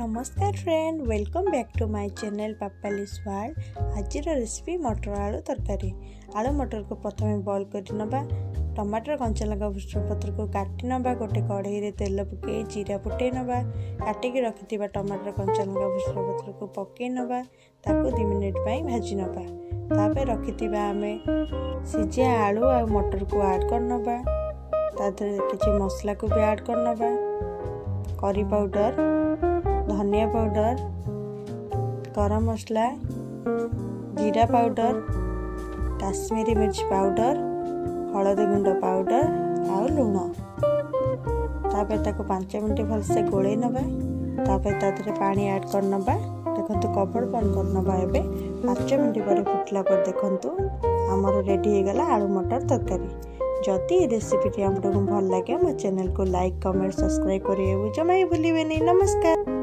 नमस्कार friend, welcome back to my channel Papali's world. आज recipe मटर आलू तरकारी। आलू मटर को प्रथम बॉईल कर नबा। टमाटर कंचा लंका भृषण पत्र को काटी नबा। गोटे कढ़ाई रे तेल पके जीरा फुटे नबा। काटिक रखिथिबा टमाटर कंचा लंका भृषण पत्र को पके नबा। ताको 2 मिनिट पई भाजी नबा। तापर रखिथिबा आमे सिझा आलू आ मटर को ऐड कर नबा। तादरे किछि मसला को भी ऐड कर नबा। करी पाउडर, धनिया पाउडर, गरम मसला, जीरा पाउडर, काश्मीरी मिर्च पाउडर, हलदी गुंड पाउडर आ लुण। तापर ताको 5 मिनट भलसे गोले नबा। तापर तादरे पानी ऐड कर नबा। देखंतु कवर बंद कर नबा। एबे 5 मिनट पर फुटला पर देखंतु हमर रेडी हो गला आलू मटर तरकारी। जदि रेसिपी आपको भल लगे मो चैनल को लाइक, कमेंट, सब्सक्राइब करिए जमा भूलिए नहीं। नमस्कार।